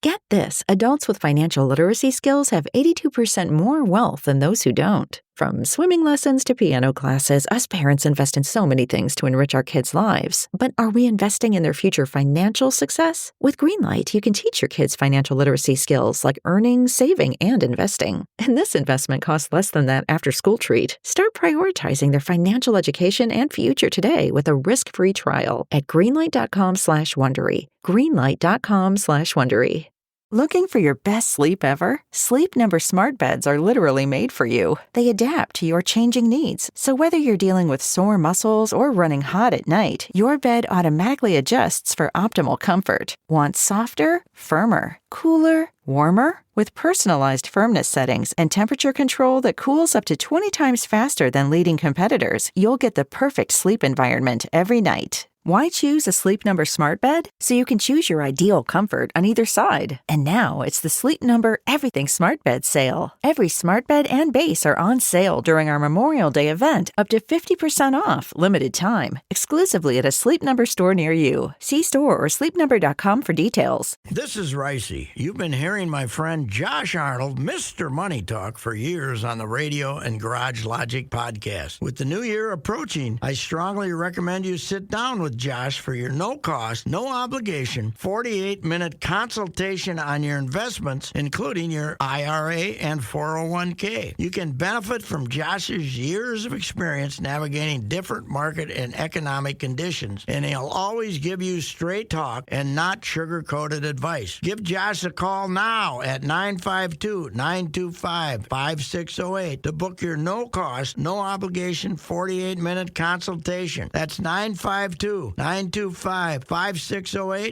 Get this, adults with financial literacy skills have 82% more wealth than those who don't. From swimming lessons to piano classes, us parents invest in so many things to enrich our kids' lives. But are we investing in their future financial success? With Greenlight, you can teach your kids financial literacy skills like earning, saving, and investing. And this investment costs less than that after-school treat. Start prioritizing their financial education and future today with a risk-free trial at greenlight.com/Wondery. Greenlight.com/Wondery. Looking for your best sleep ever? Sleep Number smart beds are literally made for you. They adapt to your changing needs. So whether you're dealing with sore muscles or running hot at night, your bed automatically adjusts for optimal comfort. Want softer, firmer, cooler, warmer? With personalized firmness settings and temperature control that cools up to 20 times faster than leading competitors, you'll get the perfect sleep environment every night. Why choose a Sleep Number smart bed? So you can choose your ideal comfort on either side. And now it's the Sleep Number Everything Smart Bed sale. Every smart bed and base are on sale during our Memorial Day event, up to 50% off, limited time, exclusively at a Sleep Number store near you. See store or sleepnumber.com for details. This is Ricey. You've been hearing my friend Josh Arnold, Mr. Money Talk, for years on the radio and Garage Logic podcast. With the new year approaching, I strongly recommend you sit down with Josh for your no-cost, no-obligation, 48-minute consultation on your investments, including your IRA and 401k. You can benefit from Josh's years of experience navigating different market and economic conditions, and he'll always give you straight talk and not sugar-coated advice. Give Josh a call now at 952-925-5608 to book your no-cost, no-obligation 48-minute consultation. That's 952-925-5608.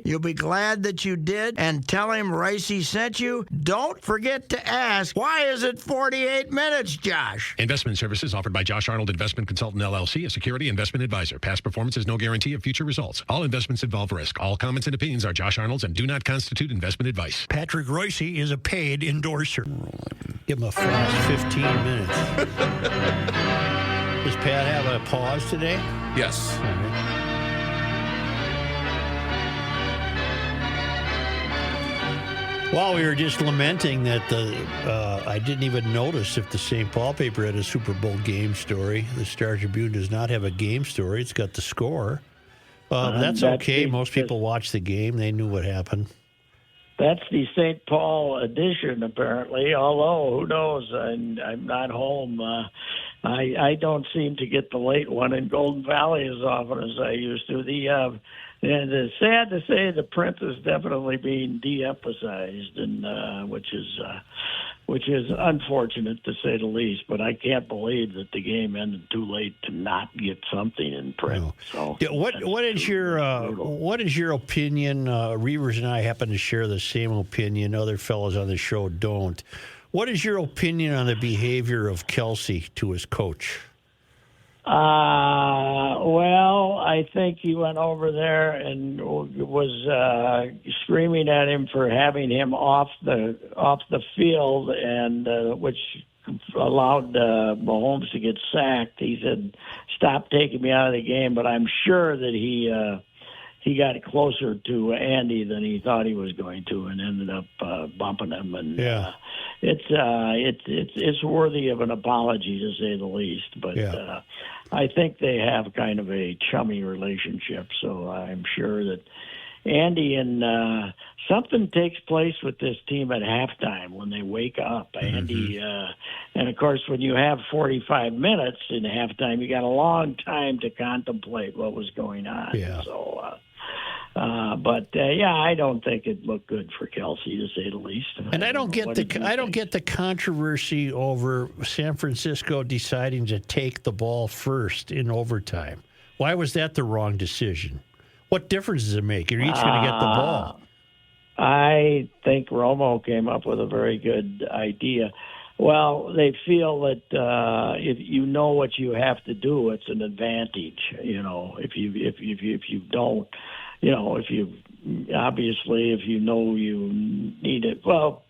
You'll be glad that you did, and tell him Ricey sent you. Don't forget to ask, why is it 48 minutes, Josh? Investment services offered by Josh Arnold Investment Consultant, LLC, a security investment advisor. Past performance is no guarantee of future results. All investments involve risk. All comments and opinions are Josh Arnold's and do not constitute investment advice. Patrick Ricey is a paid endorser. Give him a fast 15 minutes. Does Pat have a pause today? Yes. All right. Well, we were just lamenting that I didn't even notice if the St. Paul paper had a Super Bowl game story. The Star Tribune does not have a game story. It's got the score. That's okay. Most people watch the game. They knew what happened. That's the St. Paul edition, apparently, although, who knows, I'm not home. I don't seem to get the late one in Golden Valley as often as I used to. And it's sad to say the print is definitely being de-emphasized, and which is unfortunate to say the least. But I can't believe that the game ended too late to not get something in print. No. So, yeah, what is your opinion? Reavers and I happen to share the same opinion. Other fellows on the show don't. What is your opinion on the behavior of Kelsey to his coach? Well, I think he went over there and was screaming at him for having him off the field, and which allowed Mahomes to get sacked. He said, "Stop taking me out of the game." But I'm sure that he got closer to Andy than he thought he was going to, and ended up bumping him. And yeah. It's worthy of an apology, to say the least. But I think they have kind of a chummy relationship, so I'm sure that Andy and something takes place with this team at halftime when they wake up. Andy, and of course, when you have 45 minutes in halftime, you got a long time to contemplate what was going on. Yeah. So, I don't think it looked good for Kelsey, to say the least. And I don't get the controversy over San Francisco deciding to take the ball first in overtime. Why was that the wrong decision? What difference does it make? You're each going to get the ball. I think Romo came up with a very good idea. Well, they feel that if you know what you have to do, it's an advantage. You know, if you don't, you know, if you know you need it. Well,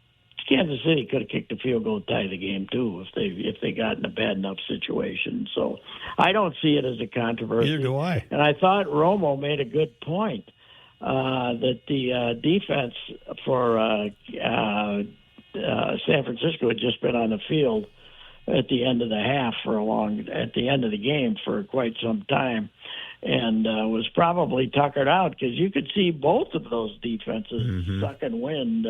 Kansas City could have kicked a field goal to tie the game too if they got in a bad enough situation. So I don't see it as a controversy. Neither do I. And I thought Romo made a good point. that the defense for San Francisco had just been on the field at the end of the half at the end of the game for quite some time, and was probably tuckered out because you could see both of those defenses sucking wind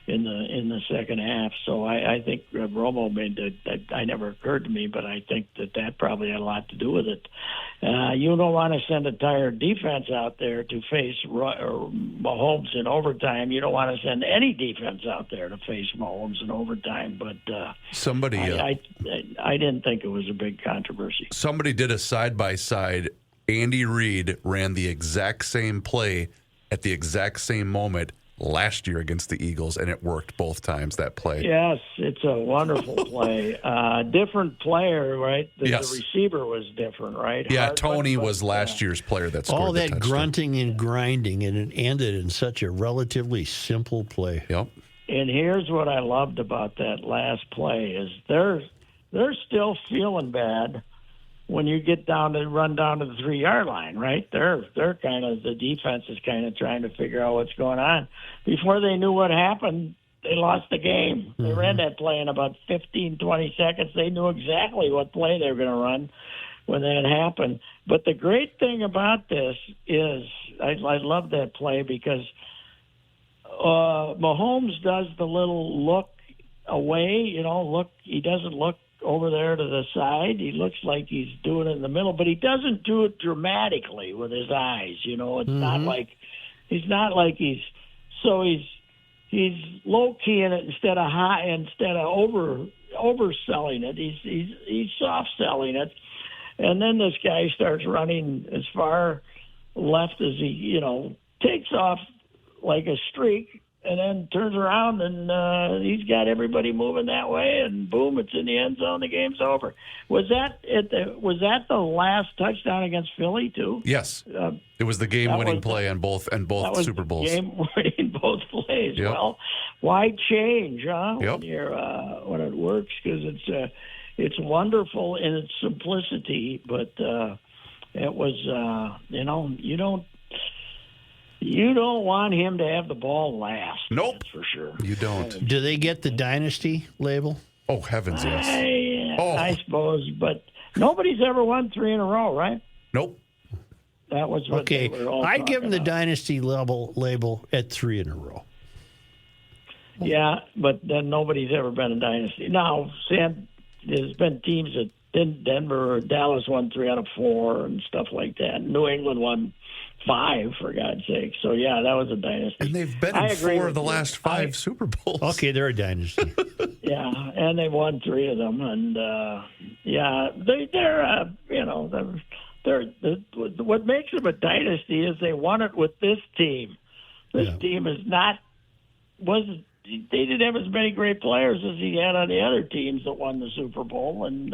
in the second half. So I think Romo made that. I never occurred to me, but I think that probably had a lot to do with it. You don't want to send a tired defense out there to face Mahomes in overtime. You don't want to send any defense out there to face Mahomes in overtime. But I didn't think it was a big controversy. Somebody did a side-by-side. Andy Reid ran the exact same play at the exact same moment last year against the Eagles, and it worked both times, that play. Yes, it's a wonderful play. Different player, right? The receiver was different, right? Yeah, Tony was last year's player that scored all the that touchdown. grunting and grinding, and it ended in such a relatively simple play. Yep. And here's what I loved about that last play is they're still feeling bad when you run down to the 3-yard line, right? They're kind of, the defense is kind of trying to figure out what's going on. Before they knew what happened, they lost the game. They ran that play in about 15, 20 seconds. They knew exactly what play they were going to run when that happened. But the great thing about this is I love that play because Mahomes does the little look away, he doesn't look over there to the side. He looks like he's doing it in the middle, but he doesn't do it dramatically with his eyes. It's not like he's he's low keying it instead of overselling it. He's soft selling it, and then this guy starts running as far left as he takes off like a streak. And then turns around and he's got everybody moving that way, and boom, it's in the end zone. The game's over. Was that the last touchdown against Philly too? Yes, it was the game-winning play on both Super Bowls. Game-winning both plays. Yep. Well, why change, huh? Yep. When it works, because it's wonderful in its simplicity, but it was You don't want him to have the ball last. Nope. That's for sure. You don't. Do they get the dynasty label? Oh, heavens, yes. I suppose, but nobody's ever won 3 in a row, right? Nope. That was what they were all I'd give them the about. dynasty label at 3 in a row. Yeah, but then nobody's ever been a dynasty. Now, Sam, there's been teams that Denver or Dallas won 3 out of 4 and stuff like that. New England won 5, for God's sake. So, yeah, that was a dynasty. And they've been in 4 of the last 5 Super Bowls. Okay, they're a dynasty. Yeah, and they won 3 of them. And, what makes them a dynasty is they won it with this team. This team is not – they didn't have as many great players as he had on the other teams that won the Super Bowl. And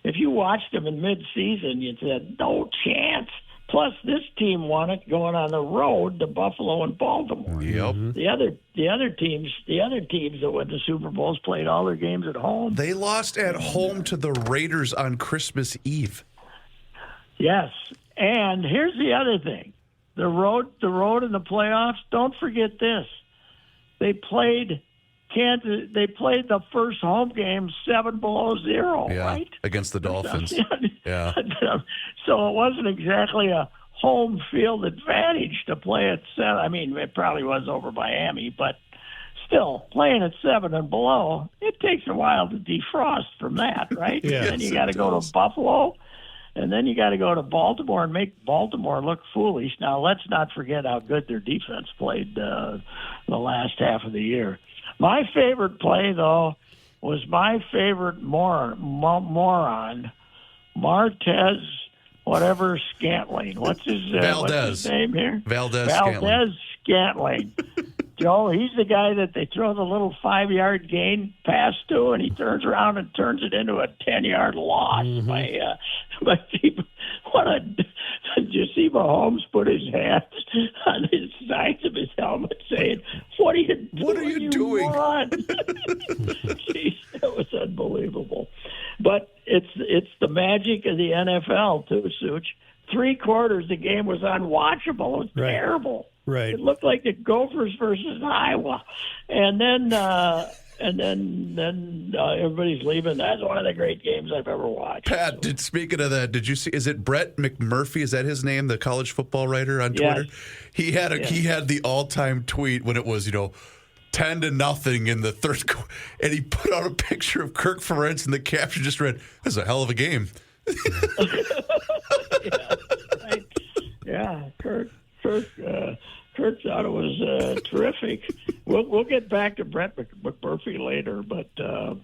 if you watched them in mid-season, you said, no chance. Plus, this team won it going on the road to Buffalo and Baltimore. Yep. The other teams that went to Super Bowls played all their games at home. They lost at home to the Raiders on Christmas Eve. Yes, and here's the other thing: the road in the playoffs. Don't forget this: they played Kansas. They played the first home game 7 below 0, right? Against the Dolphins. Yeah. So it wasn't exactly a home field advantage to play at 7. I mean, it probably was over Miami, but still, playing at 7 and below, it takes a while to defrost from that, right? Yeah. And then you got to go to Buffalo, and then you got to go to Baltimore and make Baltimore look foolish. Now, let's not forget how good their defense played the last half of the year. My favorite play, though, was my favorite moron, Martez, whatever Scantling. What's his name here? Valdez Scantling. Joe, he's the guy that they throw the little 5-yard gain pass to, and he turns around and turns it into a 10-yard loss. Did you see Mahomes put his hands on his sides of his helmet saying, What are you doing? Jeez, that was unbelievable. But it's the magic of the NFL, too, Such. 3 quarters, the game was unwatchable. It was Right. terrible. Right. It looked like the Gophers versus Iowa, and then everybody's leaving. That's one of the great games I've ever watched. Pat, speaking of that, did you see? Is it Brett McMurphy? Is that his name? The college football writer on Twitter. He had he had the all-time tweet when it was 10-0 in the third quarter, and he put out a picture of Kirk Ferentz, and the caption just read, "This is a hell of a game." Right. Yeah, Kirk thought it was terrific. We'll get back to Brett McMurphy later, but the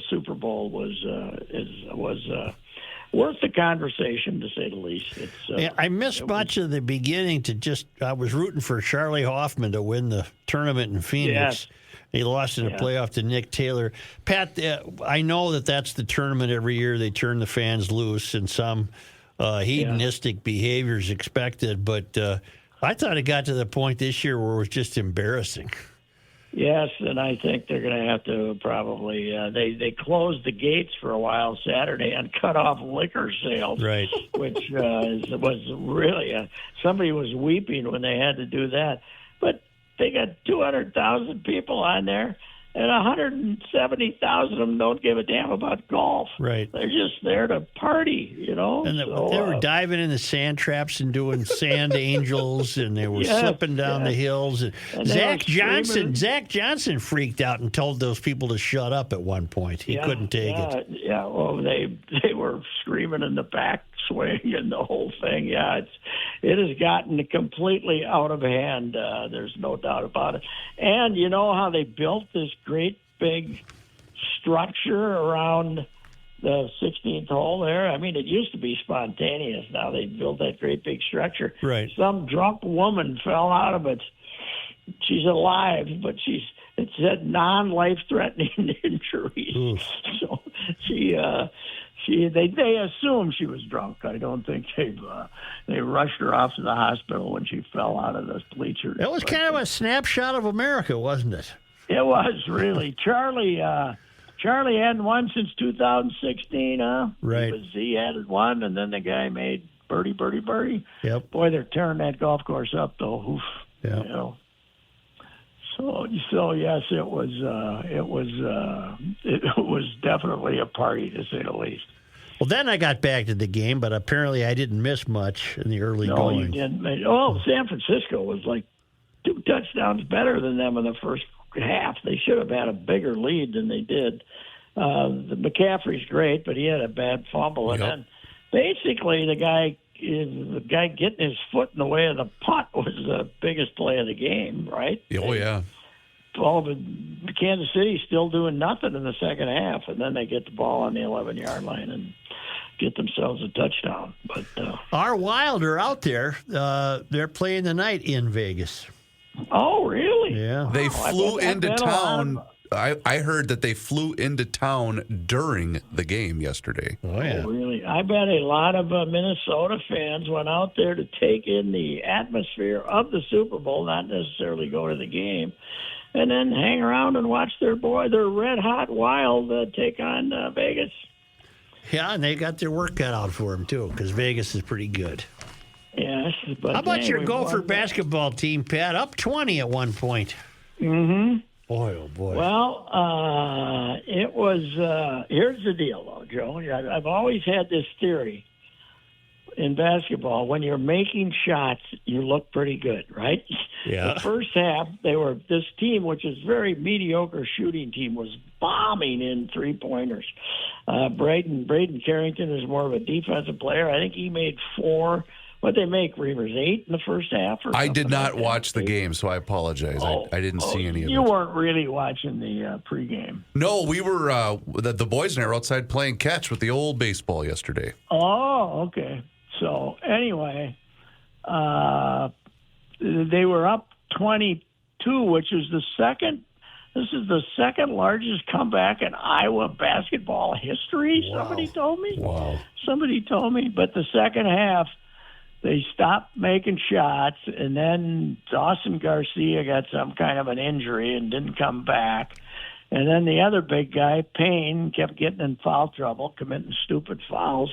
Super Bowl was worth the conversation, to say the least. I missed much of the beginning. I was rooting for Charlie Hoffman to win the tournament in Phoenix. Yes. He lost in the playoff to Nick Taylor. Pat, I know that's the tournament every year. They turn the fans loose, and some hedonistic behavior is expected. But I thought it got to the point this year where it was just embarrassing. Yes, and I think they're going to have to probably they closed the gates for a while Saturday and cut off liquor sales, Right? Which was really somebody was weeping when they had to do that. But they got 200,000 people on there, and 170,000 of them don't give a damn about golf. Right. They're just there to party, And they were diving in the sand traps and doing sand angels, and they were slipping down the hills. And Zach Johnson freaked out and told those people to shut up at one point. He couldn't take it. Yeah, well, they were screaming in the backswing and the whole thing. Yeah, it has gotten completely out of hand. There's no doubt about it. And you know how they built this great big structure around the 16th hole there? I mean, it used to be spontaneous. Now they built that great big structure. Right. Some drunk woman fell out of it. She's alive, but it said non-life-threatening injuries. Oof. So they assume she was drunk. I don't think they rushed her off to the hospital when she fell out of the bleachers. It was kind of a snapshot of America, wasn't it? It was really. Charlie hadn't won since 2016, huh? Right. He hadn't won, and then the guy made birdie. Yep. Boy, they're tearing that golf course up, though. Oof. Yeah. You know. So yes, it was definitely a party, to say the least. Well, then I got back to the game, but apparently I didn't miss much in the early going. No, you didn't. San Francisco was like 2 touchdowns better than them in the first half. They should have had a bigger lead than they did. The McCaffrey's great, but he had a bad fumble, and then basically the guy getting his foot in the way of the putt was the biggest play of the game, right? Oh yeah. Kansas City still doing nothing in the second half, and then they get the ball on the 11-yard line and get themselves a touchdown. But our Wild are out there. They're playing tonight in Vegas. Oh, really? Yeah. They flew into town. I I heard that they flew into town during the game yesterday. Oh, yeah. Really? I bet a lot of Minnesota fans went out there to take in the atmosphere of the Super Bowl, not necessarily go to the game, and then hang around and watch their red-hot Wild take on Vegas. Yeah, and they got their work cut out for them, too, because Vegas is pretty good. Yes. But how about your Gopher won basketball team, Pat? Up 20 at one point. Mm-hmm. Boy, oh, boy. Well, it was here's the deal, though, Joe. I've always had this theory in basketball. When you're making shots, you look pretty good, right? Yeah. The first half, this team, which is very mediocre shooting team, was bombing in three-pointers. Braden Carrington is more of a defensive player. I think he made 4. What'd they make, Reavers? 8 in the first half? I did not watch the game, so I apologize. I didn't see any of it. You weren't really watching the pregame. No, we were, the boys and I were outside playing catch with the old baseball yesterday. Oh, okay. So, anyway, they were up 22, which is the second. This is the second largest comeback in Iowa basketball history, Wow. Somebody told me. Wow. Somebody told me. But the second half, they stopped making shots, and then Dawson Garcia got some kind of an injury and didn't come back. And then the other big guy, Payne, kept getting in foul trouble, committing stupid fouls.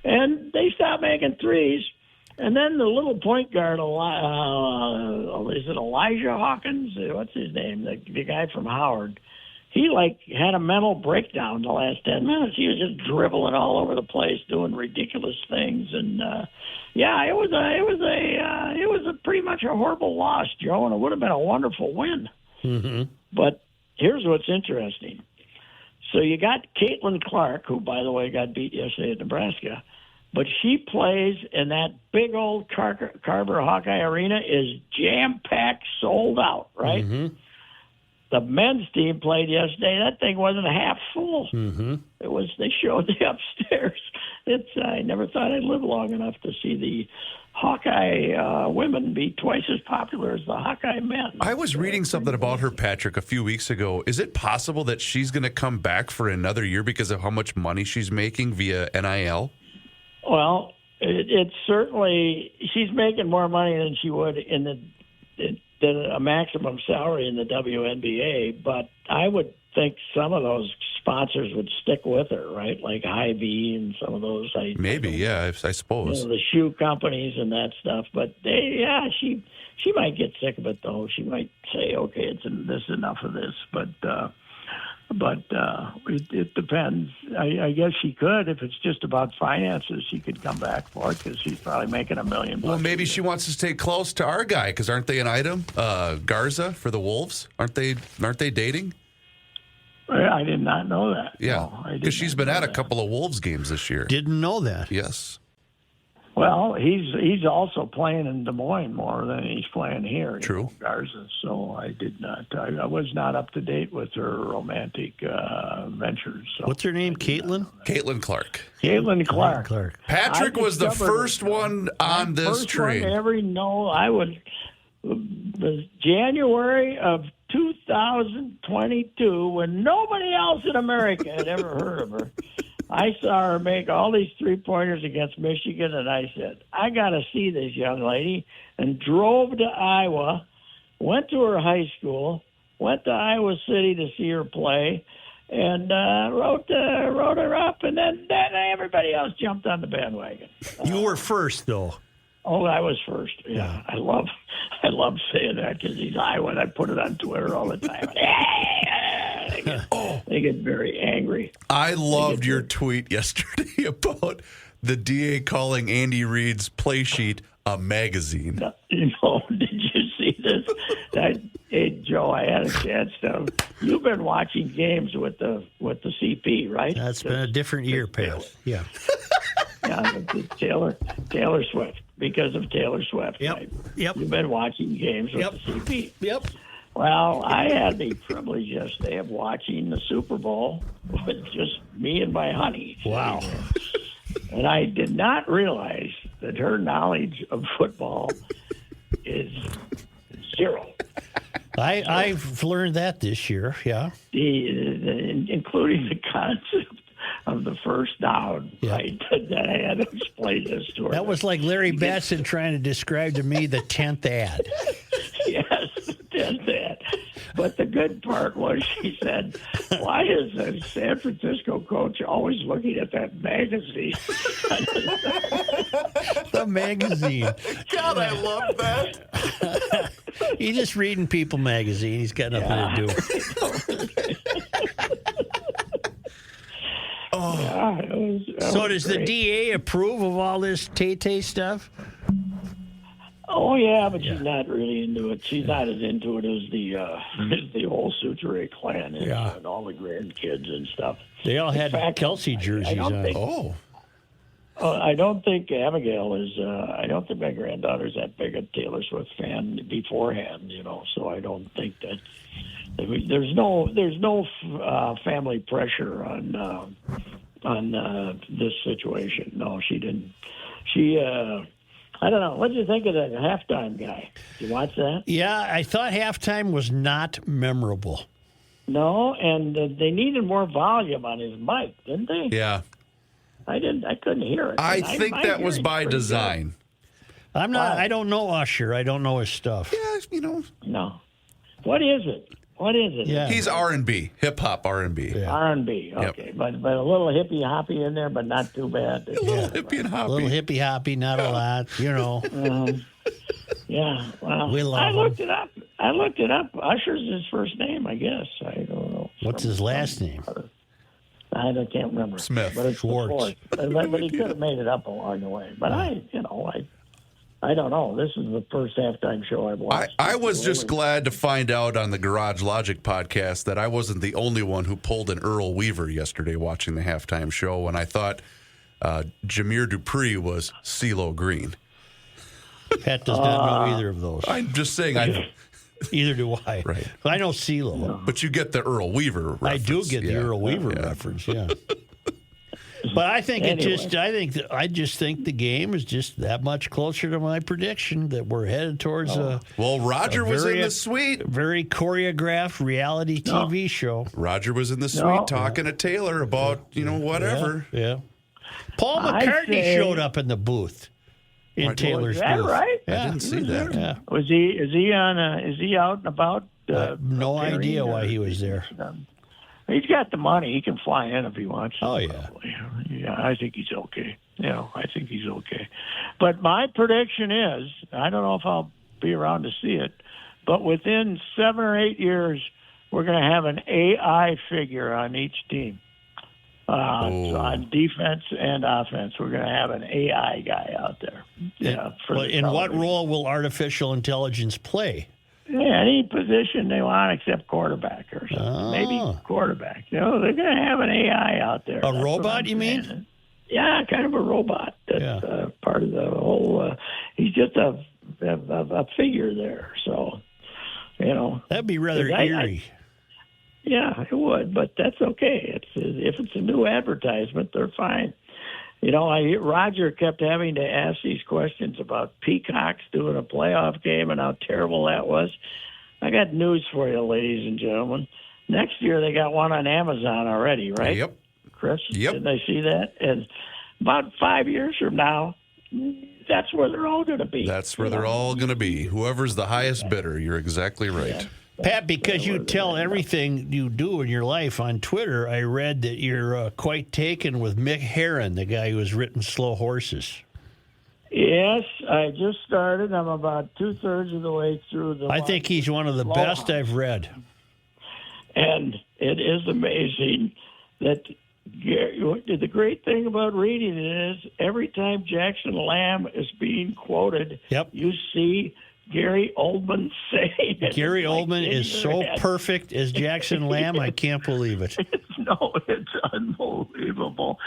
And they stopped making threes. And then the little point guard, is it Elijah Hawkins? What's his name? The guy from Howard. He had a mental breakdown the last 10 minutes. He was just dribbling all over the place, doing ridiculous things, and it was pretty much a horrible loss, Joe, and it would have been a wonderful win. Mm-hmm. But here's what's interesting. So you got Caitlin Clark, who, by the way, got beat yesterday at Nebraska, but she plays in that big old Carver Hawkeye Arena, is jam-packed, sold out, right? Mm-hmm. The men's team played yesterday. That thing wasn't half full. Mm-hmm. It was. They showed the upstairs. I never thought I'd live long enough to see the Hawkeye women be twice as popular as the Hawkeye men. I was reading something about her, Patrick, a few weeks ago. Is it possible that she's going to come back for another year because of how much money she's making via NIL? Well, it's certainly, she's making more money than she would than a maximum salary in the WNBA, but I would think some of those sponsors would stick with her, right? Like Hy-Vee and some of those. Maybe, I suppose. The shoe companies and that stuff. But she might get sick of it, though. She might say, okay, this is enough of this. But it depends. I guess she could. If it's just about finances, she could come back for it because she's probably making $1 million. Well, maybe she wants to stay close to our guy because aren't they an item? Garza for the Wolves? Aren't they dating? I did not know that. Yeah, because she's been at a couple of Wolves games this year. Didn't know that. Yes. Well, he's also playing in Des Moines more than he's playing here. True. Garza. So I did not. I was not up to date with her romantic ventures. So what's her name? Caitlin? Caitlin Clark. Caitlin Clark. Patrick was the first one on this train. One to ever know. The January of 2022, when nobody else in America had ever heard of her, I saw her make all these three-pointers against Michigan, and I said, I got to see this young lady, and drove to Iowa, went to her high school, went to Iowa City to see her play, and wrote her up, and then everybody else jumped on the bandwagon. You were first, though. Oh, I was first. Yeah, I love saying that because he's Iowa. I put it on Twitter all the time. They get very angry. I loved your tweet yesterday about the DA calling Andy Reid's play sheet a magazine. Did you see this? Hey, Joe, I had a chance to. You've been watching games with the CP, right? That's been a different year past. Yeah. Yeah, Taylor Swift, because of Taylor Swift. Yep. Right? Yep. You've been watching games with the CP. Yep. Well, I had the privilege yesterday of watching the Super Bowl with just me and my honey. Wow. And I did not realize that her knowledge of football is zero. I've learned that this year, yeah. Including the concept of the first down, right? That I had to explain this to her. That was like Larry Batson trying to describe to me the 10th ad. Yes, the 10th ad. But the good part was she said, why is the San Francisco coach always looking at that magazine? The magazine. God, I love that. He's just reading People magazine. He's got nothing to do. So does the DA approve of all this Tay stuff? Oh yeah, but she's not really into it. She's not as into it as the whole Suture clan is, and all the grandkids and stuff. They all had Kelsey jerseys on. I don't think Abigail is. I don't think my granddaughter's that big a Taylor Swift fan beforehand. So I don't think that there's no family pressure on this situation. No, she didn't. I don't know. What did you think of the halftime guy? Did you watch that? Yeah, I thought halftime was not memorable. No, and they needed more volume on his mic, didn't they? Yeah. I couldn't hear it. I think that was by design. I'm not. I don't know Usher. I don't know his stuff. Yeah, No. What is it? What is it? Yeah. He's R&B, hip hop R&B. Yeah. R&B. Okay, but a little hippie hoppy in there, but not too bad. A little hippie and A hoppy. little hippie hoppy, not a lot, you know. Yeah, well, We love I him. looked it up. Usher's his first name, I guess. I don't know. What's his last name? I can't remember. Smith. But it's Schwartz. Schwartz. But he could have made it up along the way. But I don't know. This is the first halftime show I've watched. I was just glad to find out on the Garage Logic podcast that I wasn't the only one who pulled an Earl Weaver yesterday watching the halftime show, and I thought Jameer Dupree was CeeLo Green. Pat does not know either of those. I'm just saying, Either do I. Right. I know CeeLo. but you get the Earl Weaver reference. I do get the Yeah. Earl Weaver Yeah. reference, yeah. But I think I just think the game is just that much closer to my prediction that we're headed towards a Well, Roger was in very- the suite. very choreographed reality TV show. Roger was in the suite No. talking to Taylor about, whatever. Yeah. Paul I McCartney say- showed up in the booth. In What- Taylor's Is that booth. right? Yeah. I didn't see that. Yeah. Was he? Is he on? Is he out and about? No appearing, idea why or- he was there. He's got the money. He can fly in if he wants. Oh, yeah. Yeah, I think he's okay. I think he's okay. But my prediction is, I don't know if I'll be around to see it, but within 7 or 8 years, we're going to have an AI figure on each team. On defense and offense, we're going to have an AI guy out there. Yeah. Well, in what role will artificial intelligence play? Yeah, any position they want except quarterback or something. Maybe quarterback. They're going to have an AI out there. A That's robot, what I'm you mean? saying. Yeah, kind of a robot. That's part of the whole. He's just a figure there. So, That'd be rather eerie. Yeah, it would, but that's okay. If it's a new advertisement, they're fine. Roger kept having to ask these questions about Peacocks doing a playoff game and how terrible that was. I got news for you, ladies and gentlemen. Next year they got one on Amazon already, right? Yep. Chris? Yep. Didn't I see that? And about 5 years from now, that's where they're all going to be. That's where they're all going to be. Whoever's the highest bidder. You're exactly right. Pat, because you tell everything you do in your life on Twitter, I read that you're quite taken with Mick Herron, the guy who has written Slow Horses. Yes, I just started. I'm about 2/3 of the way through the. I think he's one of the best I've read. And it is amazing that the great thing about reading it is every time Jackson Lamb is being quoted, you see Gary Oldman saying it. Gary It's like Oldman in is your so head. perfect as Jackson Lamb. I can't believe it. It's unbelievable.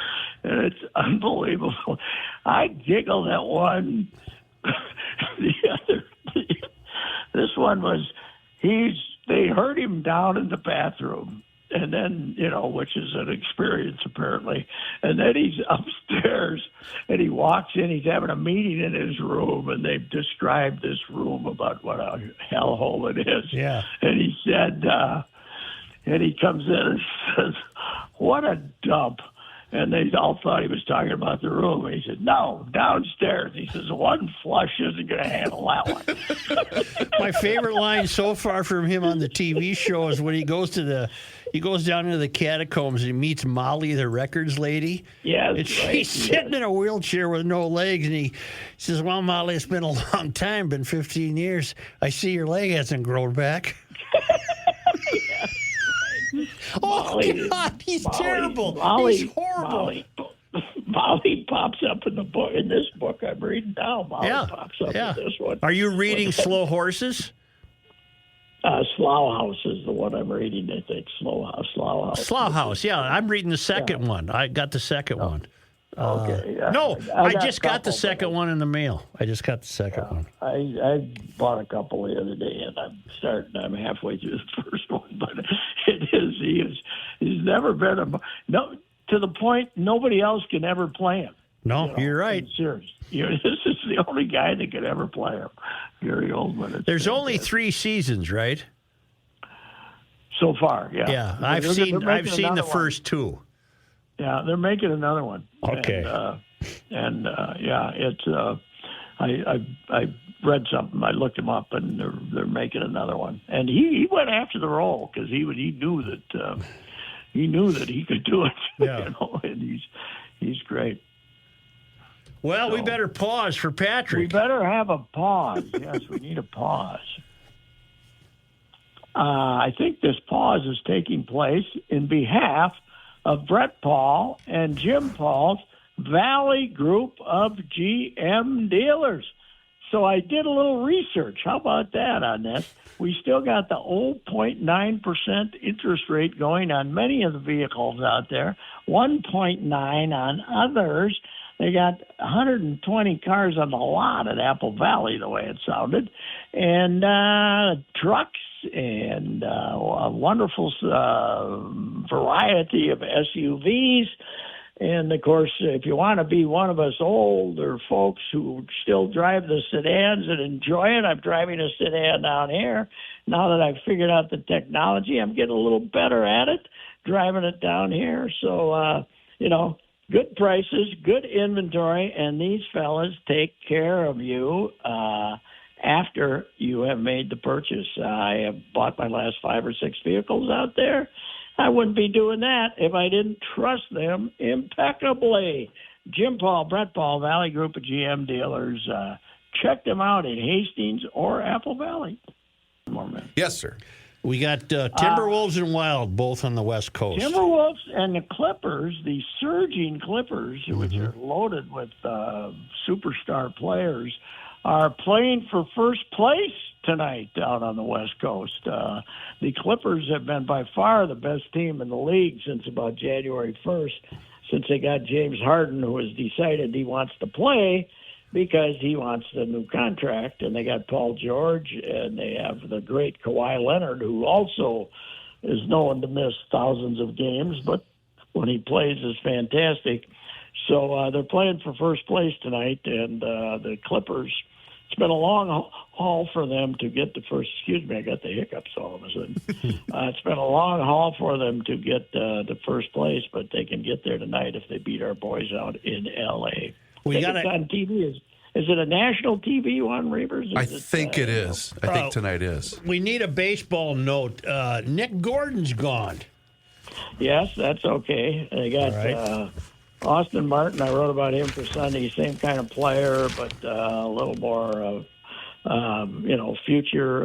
And it's unbelievable. I giggled at one. This one was, they heard him down in the bathroom. And then, which is an experience apparently. And then he's upstairs and he walks in, he's having a meeting in his room and they've described this room about what a hellhole it is. Yeah. And he said, and he comes in and says, what a dump. And they all thought he was talking about the room. And he said, no, downstairs. He says, one flush isn't going to handle that one. My favorite line so far from him on the TV show is when he goes down into the catacombs and he meets Molly, the records lady. Yeah, and she's sitting in a wheelchair with no legs, and he says, well, Molly, it's been a long time, been 15 years. I see your leg hasn't grown back. Molly, God, he's terrible. Molly, he's horrible. Molly pops up in the book. In this book I'm reading now, Molly pops up in this one. Are you reading Slow Horses? Slough House is the one I'm reading, I think. Slough House. Yeah. I'm reading the second one. I got the second one. Okay. No, I just got the second one in the mail. I just got the second one. I bought a couple the other day, and I'm halfway through the first one, but he's never been to the point nobody else can ever play him. No, you're right. Serious. This is the only guy that could ever play him, Gary Oldman. There's only 3 seasons, right? So far, yeah. Yeah, I've seen the first 2. Yeah, they're making another one. Okay. It's I read something. I looked him up, and they're making another one. And he went after the role because he knew that he could do it. Yeah. You know, and he's great. Well, we better pause for Patrick. We better have a pause. Yes, we need a pause. I think this pause is taking place in behalf of Brett Paul and Jim Paul's Valley Group of GM dealers. So I did a little research. How about that on this? We still got the old 0.9% interest rate going on many of the vehicles out there, 1.9 on others. They got 120 cars on the lot at Apple Valley, the way it sounded, and trucks and a wonderful variety of SUVs. And, of course, if you want to be one of us older folks who still drive the sedans and enjoy it, I'm driving a sedan down here. Now that I've figured out the technology, I'm getting a little better at it, driving it down here. So, good prices, good inventory, and these fellas take care of you after you have made the purchase. I have bought my last 5 or 6 vehicles out there. I wouldn't be doing that if I didn't trust them impeccably. Jim Paul, Brett Paul, Valley Group of GM dealers. Check them out in Hastings or Apple Valley. Yes, sir. We got Timberwolves and Wild, both on the West Coast. Timberwolves and the Clippers, the surging Clippers, which are loaded with superstar players, are playing for first place tonight out on the West Coast. The Clippers have been by far the best team in the league since about January 1st, since they got James Harden, who has decided he wants to play because he wants the new contract. And they got Paul George, and they have the great Kawhi Leonard, who also is known to miss thousands of games, but when he plays is fantastic. So they're playing for first place tonight, and the Clippers, it's been a long haul for them to get the first. Excuse me, I got the hiccups all of a sudden. It's been a long haul for them to get the first place, but they can get there tonight if they beat our boys out in L.A. We got it on TV. Is it a national TV one, Reavers? I think it is. I think tonight is. We need a baseball note. Nick Gordon's gone. Yes, that's okay. They got Austin Martin. I wrote about him for Sunday. Same kind of player, but a little more, future.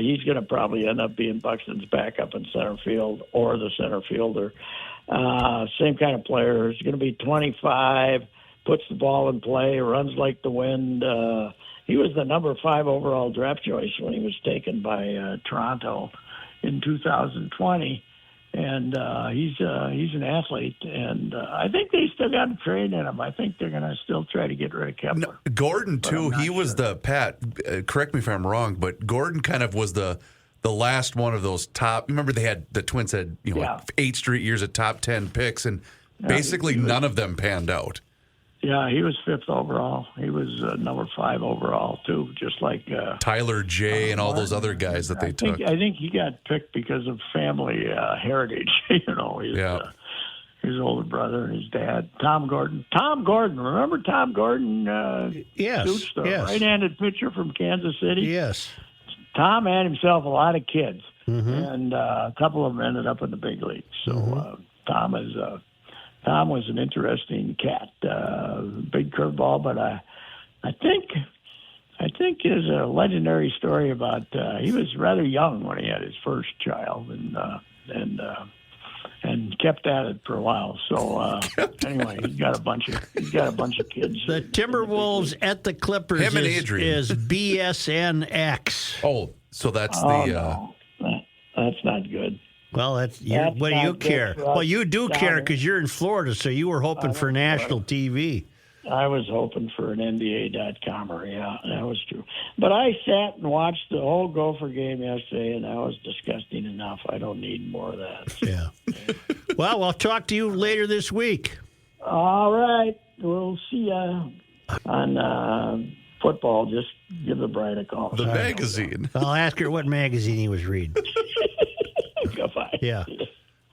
He's going to probably end up being Buxton's backup in center field or the center fielder. Same kind of player. He's going to be 25, puts the ball in play, runs like the wind. He was the number 5 overall draft choice when he was taken by Toronto in 2020. And he's an athlete, and I think they still got a trade in him. I think they're going to still try to get rid of Kepler. No, Gordon, too, he was Pat, correct me if I'm wrong, but Gordon kind of was the last one of those top. Remember the Twins had 8 straight years of top 10 picks, and basically none of them panned out. Yeah, he was 5th overall. He was number 5 overall, too, just like Tyler J. and all those other guys that they took. I think he got picked because of family heritage. His older brother and his dad, Tom Gordon. Remember Tom Gordon? Yes. The right-handed pitcher from Kansas City? Yes. Tom had himself a lot of kids, and a couple of them ended up in the big leagues. So Tom was an interesting cat, big curveball, but I think there's a legendary story about he was rather young when he had his first child, and kept at it for a while. So anyway, he's got a bunch of kids. The Timberwolves at the Clippers Him and Adrian. is BSNX. Oh, so that's no. That's not good. Well, what do you care? Well, you do care because you're in Florida, so you were hoping for national TV. I was hoping for an NBA.comer, yeah, that was true. But I sat and watched the whole Gopher game yesterday, and that was disgusting enough. I don't need more of that. Yeah. Well, I'll talk to you later this week. All right. We'll see you on football. Just give the bride a call. The magazine. I'll ask her what magazine he was reading. Goodbye. Yeah.